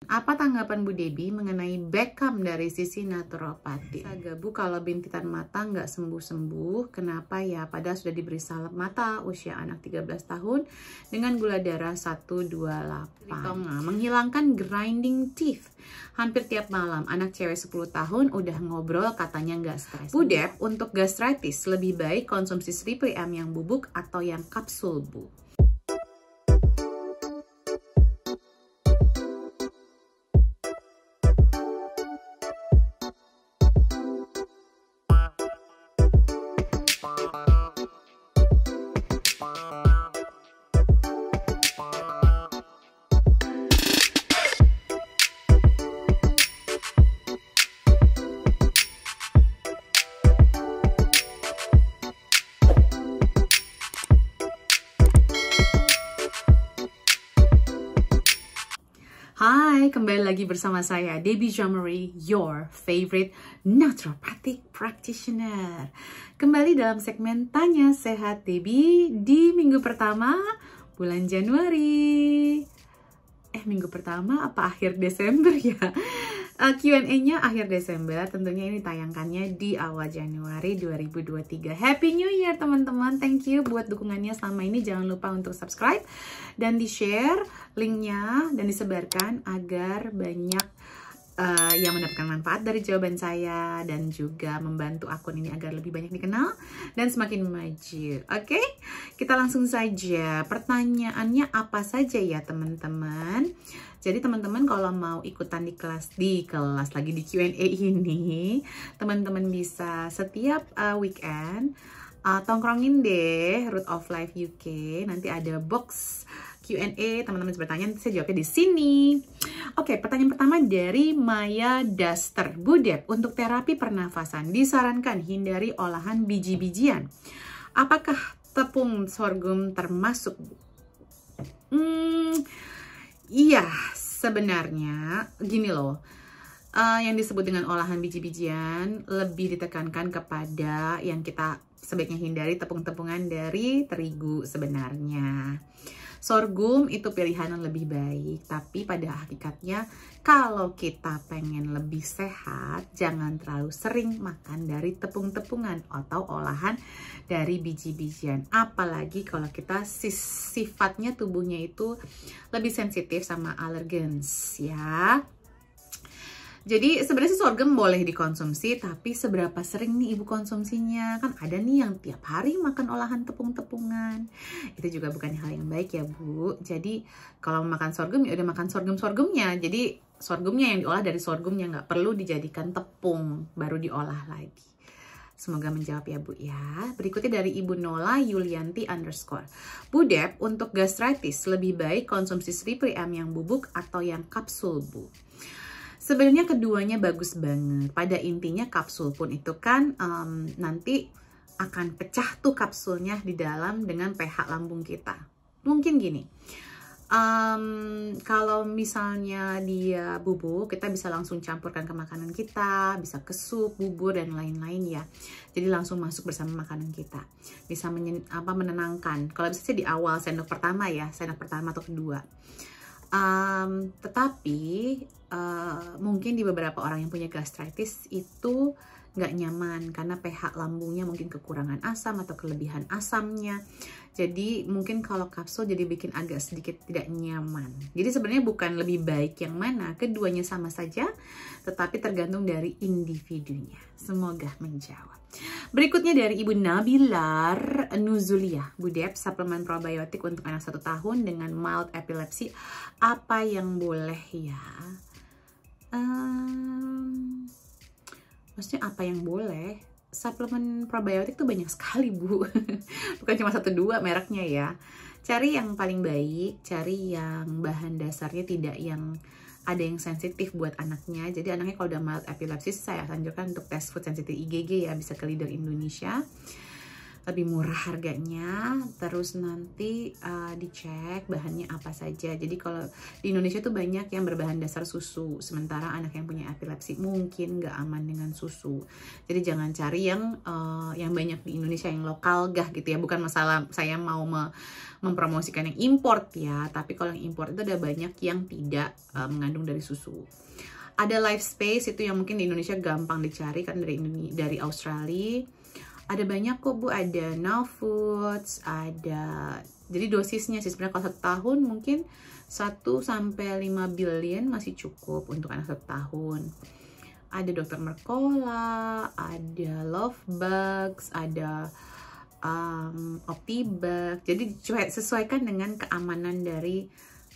Apa tanggapan Bu Debbie mengenai Beckham dari sisi naturopati? Gabu kalau bintitan mata nggak sembuh-sembuh, kenapa ya? Padahal sudah diberi salep mata usia anak 13 tahun dengan gula darah 128. Ritonga, menghilangkan grinding teeth. Hampir tiap malam, anak cewek 10 tahun udah ngobrol katanya nggak stres. Bu Deb, untuk gastritis lebih baik konsumsi Sleeply M yang bubuk atau yang kapsul, Bu? Hai, kembali lagi bersama saya Debbie Jamari, your favorite naturopathic practitioner. Kembali dalam segmen Tanya Sehat Debbie di minggu pertama bulan Januari. Minggu pertama apa akhir Desember ya? Q&A-nya akhir Desember, tentunya ini tayangkannya di awal Januari 2023. Happy New Year teman-teman, thank you buat dukungannya selama ini. Jangan lupa untuk subscribe dan di-share linknya dan disebarkan agar banyak yang mendapatkan manfaat dari jawaban saya dan juga membantu akun ini agar lebih banyak dikenal dan semakin maju. Oke, kita langsung saja. Pertanyaannya apa saja ya teman-teman? Jadi teman-teman kalau mau ikutan di kelas lagi di Q&A ini, teman-teman bisa setiap weekend tongkrongin deh Root of Life UK. Nanti ada box Q&A, teman-teman bisa bertanya, nanti saya jawabnya di sini. Oke, pertanyaan pertama dari Maya Duster. Bu Deb, untuk terapi pernafasan disarankan hindari olahan biji-bijian. Apakah tepung sorghum termasuk? Iya, sebenarnya gini loh. Yang disebut dengan olahan biji-bijian lebih ditekankan kepada yang kita sebaiknya hindari tepung-tepungan dari terigu sebenarnya. Sorghum itu pilihan yang lebih baik, tapi pada hakikatnya kalau kita pengen lebih sehat, jangan terlalu sering makan dari tepung-tepungan atau olahan dari biji-bijian. Apalagi kalau kita sifatnya tubuhnya itu lebih sensitif sama allergens ya. Jadi sebenarnya sorghum boleh dikonsumsi, tapi seberapa sering nih ibu konsumsinya? Kan ada nih yang tiap hari makan olahan tepung-tepungan. Itu juga bukan hal yang baik ya Bu. Jadi kalau makan sorghum ya udah makan sorghumnya. Jadi sorghumnya yang diolah dari sorghumnya, nggak perlu dijadikan tepung baru diolah lagi. Semoga menjawab ya Bu ya. Berikutnya dari Ibu Nola Yulianti _ Bu Deb, untuk gastritis lebih baik konsumsi Sleeply M yang bubuk atau yang kapsul Bu? Sebenarnya keduanya bagus banget. Pada intinya kapsul pun itu kan nanti akan pecah tuh kapsulnya di dalam dengan pH lambung kita. Mungkin gini, kalau misalnya dia bubuk, kita bisa langsung campurkan ke makanan kita, bisa ke sup, bubur, dan lain-lain ya. Jadi langsung masuk bersama makanan kita. Bisa menenangkan. Kalau bisa sih di awal sendok pertama ya, sendok pertama atau kedua. Tetapi mungkin di beberapa orang yang punya gastritis itu nggak nyaman karena pH lambungnya mungkin kekurangan asam atau kelebihan asamnya. Jadi mungkin kalau kapsul jadi bikin agak sedikit tidak nyaman. Jadi sebenarnya bukan lebih baik yang mana, keduanya sama saja, tetapi tergantung dari individunya. Semoga menjawab. Berikutnya dari Ibu Nabilar Nuzulia. Bu Deb, suplemen probiotik untuk anak 1 tahun dengan mild epilepsy, apa yang boleh ya? Maksudnya apa yang boleh? Suplemen probiotik tuh banyak sekali Bu. Bukan cuma 1-2 mereknya ya. Cari yang paling baik, cari yang bahan dasarnya tidak yang ada yang sensitif buat anaknya. Jadi anaknya kalau udah mild epilepsy, saya anjurkan untuk tes food sensitivity IgG ya, bisa ke Leader Indonesia. lebih murah harganya. Terus nanti dicek bahannya apa saja. Jadi kalau di Indonesia tuh banyak yang berbahan dasar susu, sementara anak yang punya epilepsi mungkin nggak aman dengan susu. Jadi jangan cari yang banyak di Indonesia, yang lokal gah gitu ya. Bukan masalah saya mau mempromosikan yang import ya, tapi kalau yang import itu ada banyak yang tidak mengandung dari susu. Ada Life Space, itu yang mungkin di Indonesia gampang dicari kan, dari Australia. Ada banyak kok Bu, ada Now Foods, ada, jadi dosisnya sih sebenarnya kalau 1 tahun mungkin 1 sampai 5 billion masih cukup untuk anak 1 tahun. Ada Dr. Mercola, ada Love Bugs, ada Optibug. Jadi sesuaikan dengan keamanan dari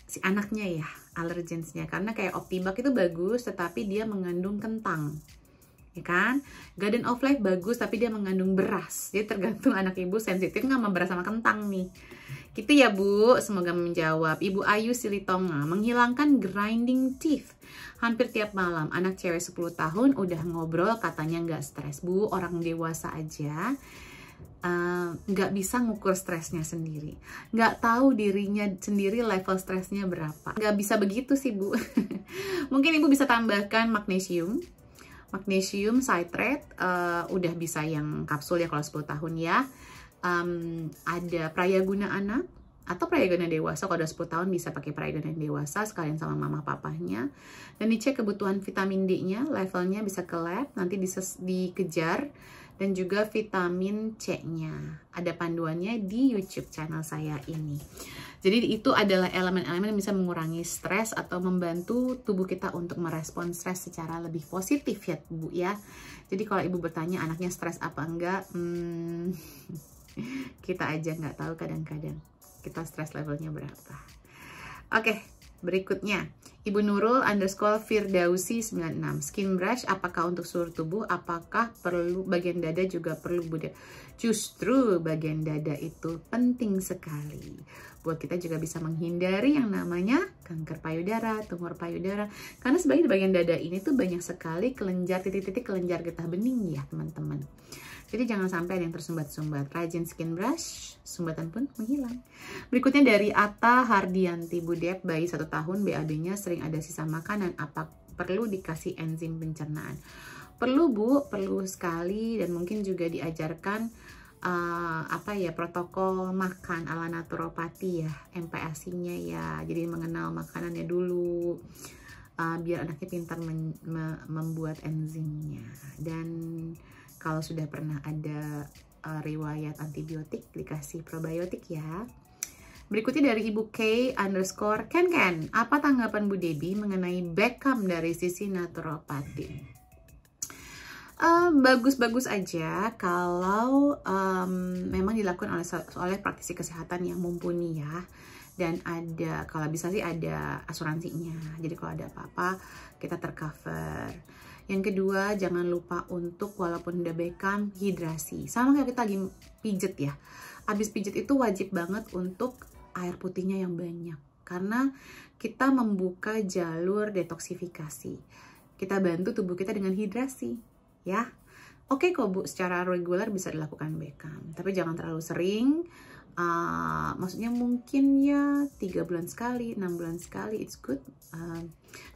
si anaknya ya, allergensnya. Karena kayak Optibug itu bagus tetapi dia mengandung kentang, ya kan? Garden of Life bagus tapi dia mengandung beras. Jadi tergantung anak ibu sensitif nggak sama beras sama kentang nih. Gitu ya Bu, semoga menjawab. Ibu Ayu Silitonga, menghilangkan grinding teeth hampir tiap malam. Anak cewek 10 tahun udah ngobrol katanya nggak stres. Bu, orang dewasa aja nggak bisa ngukur stresnya sendiri, nggak tahu dirinya sendiri level stresnya berapa. Nggak bisa begitu sih Bu. Mungkin ibu bisa tambahkan magnesium citrate, udah bisa yang kapsul ya kalau 10 tahun ya. Ada prayaguna anak atau prayaguna dewasa. Kalau udah 10 tahun bisa pakai prayaguna dewasa sekalian sama mama papahnya. Dan dicek kebutuhan vitamin D-nya, levelnya bisa ke lab, nanti dikejar. Dan juga vitamin C-nya. Ada panduannya di YouTube channel saya ini. Jadi itu adalah elemen-elemen yang bisa mengurangi stres atau membantu tubuh kita untuk merespon stres secara lebih positif ya Bu ya. Jadi kalau ibu bertanya anaknya stres apa enggak, kita aja nggak tahu kadang-kadang kita stres levelnya berapa. Oke, berikutnya. Ibu Nurul _Firdausi 96. Skin brush apakah untuk seluruh tubuh? Apakah perlu bagian dada juga perlu Bunda? Justru bagian dada itu penting sekali. Buat kita juga bisa menghindari yang namanya kanker payudara, tumor payudara. Karena sebagai di bagian dada ini tuh banyak sekali kelenjar, titik-titik kelenjar getah bening ya teman-teman. Jadi jangan sampai ada yang tersumbat-sumbat. Rajin skin brush, sumbatan pun menghilang. Berikutnya dari Atta Hardianti, Budep, bayi 1 tahun, BAB-nya sering ada sisa makanan. Apa perlu dikasih enzim pencernaan? Perlu Bu, perlu sekali, dan mungkin juga diajarkan protokol makan ala naturopati ya, MPASI-nya ya. Jadi mengenal makanannya dulu, biar anaknya pintar membuat enzimnya. Dan kalau sudah pernah ada riwayat antibiotik, dikasih probiotik ya. Berikutnya dari Ibu K _Ken. Apa tanggapan Bu Debbie mengenai Beckham dari sisi naturopati? Bagus-bagus aja kalau memang dilakukan oleh praktisi kesehatan yang mumpuni ya. Dan ada, kalau bisa sih ada asuransinya. Jadi kalau ada apa-apa kita tercover. Yang kedua, jangan lupa untuk walaupun udah Beckham, hidrasi. Sama kayak kita lagi pijet ya. Habis pijet itu wajib banget untuk air putihnya yang banyak. Karena kita membuka jalur detoksifikasi. Kita bantu tubuh kita dengan hidrasi. Ya, oke kok Bu, secara reguler bisa dilakukan Beckham. Tapi jangan terlalu sering. Maksudnya mungkin ya 3 bulan sekali, 6 bulan sekali, it's good.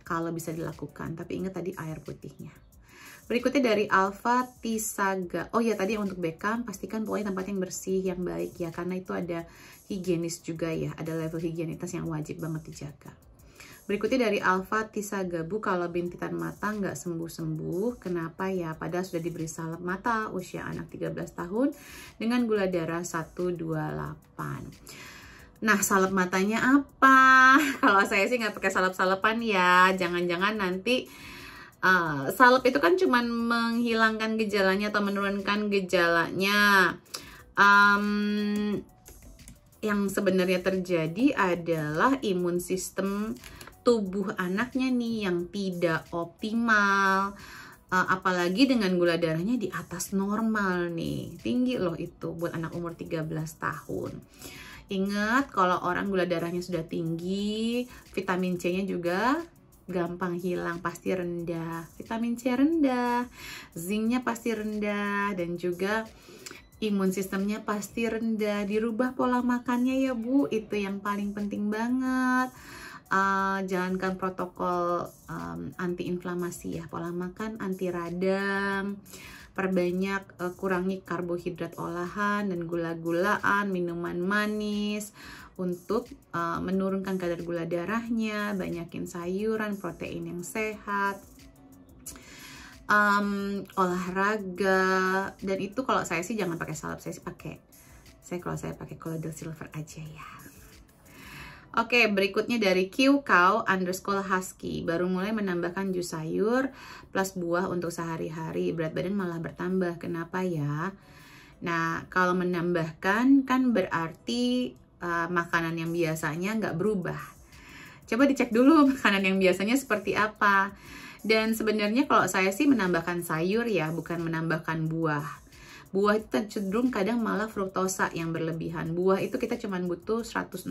Kalau bisa dilakukan, tapi ingat tadi air putihnya. Berikutnya dari Alfa Tisaga. Oh ya, tadi untuk Beckham pastikan pokoknya tempat yang bersih, yang baik ya, karena itu ada higienis juga ya, ada level higienitas yang wajib banget dijaga. Berikutnya dari Alfa Tisaga, Bu, kalau bintitan mata nggak sembuh-sembuh, kenapa ya? Padahal sudah diberi salep mata usia anak 13 tahun dengan gula darah 128. Nah, salep matanya apa? Kalau saya sih nggak pakai salep-salepan ya. Jangan-jangan nanti salep itu kan cuma menghilangkan gejalanya atau menurunkan gejalanya. Yang sebenarnya terjadi adalah imun sistem tubuh anaknya nih yang tidak optimal. Apalagi dengan gula darahnya di atas normal nih. Tinggi loh itu buat anak umur 13 tahun. Ingat, kalau orang gula darahnya sudah tinggi, vitamin C-nya juga gampang hilang, pasti rendah. Vitamin C rendah, zinc-nya pasti rendah, dan juga imun sistemnya pasti rendah. Dirubah pola makannya ya Bu, itu yang paling penting banget. Jalankan protokol anti-inflamasi ya, pola makan anti radang, perbanyak kurangi karbohidrat olahan dan gula-gulaan, minuman manis untuk menurunkan kadar gula darahnya, banyakin sayuran, protein yang sehat, olahraga. Dan itu kalau saya sih jangan pakai salep, kalau saya pakai kolloidal silver aja ya. Oke, berikutnya dari QCow_husky. Baru mulai menambahkan jus sayur plus buah untuk sehari-hari. Berat badan malah bertambah. Kenapa ya? Nah, kalau menambahkan kan berarti makanan yang biasanya nggak berubah. Coba dicek dulu makanan yang biasanya seperti apa. Dan sebenarnya kalau saya sih menambahkan sayur ya, bukan menambahkan buah. Buah itu cenderung kadang malah fruktosa yang berlebihan. Buah itu kita cuma butuh 160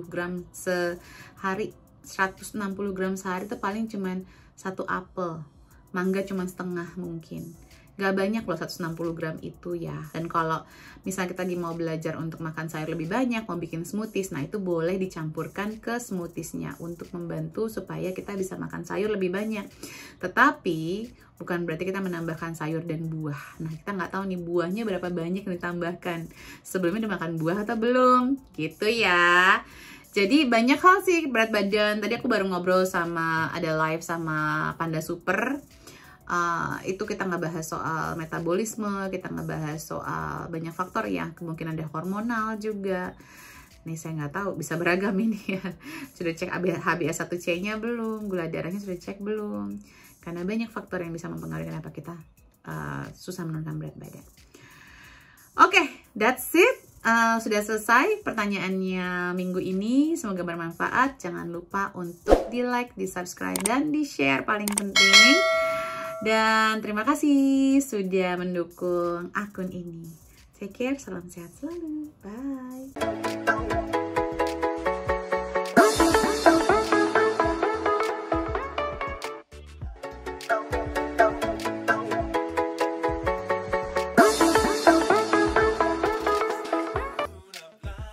gram sehari. 160 gram sehari itu paling cuma 1 apel. Mangga cuma setengah mungkin. Gak banyak loh 160 gram itu ya. Dan kalau misalnya kita mau belajar untuk makan sayur lebih banyak, mau bikin smoothies, nah itu boleh dicampurkan ke smoothiesnya untuk membantu supaya kita bisa makan sayur lebih banyak. Tetapi bukan berarti kita menambahkan sayur dan buah. Nah, kita nggak tahu nih buahnya berapa banyak yang ditambahkan. Sebelumnya udah makan buah atau belum? Gitu ya. Jadi banyak hal sih berat badan. Tadi aku baru ngobrol ada live sama Panda Super. Itu kita ngebahas soal metabolisme, kita ngebahas soal banyak faktor ya. Kemungkinan ada hormonal juga. Nih saya nggak tahu, bisa beragam ini ya. Sudah cek HbA1c-nya belum? Gula darahnya sudah cek belum? Karena banyak faktor yang bisa mempengaruhi kenapa kita susah menurunkan berat badan. Oke, that's it. Sudah selesai pertanyaannya minggu ini. Semoga bermanfaat. Jangan lupa untuk di like, di subscribe, dan di share paling penting. Dan terima kasih sudah mendukung akun ini. Take care, salam sehat selalu. Bye.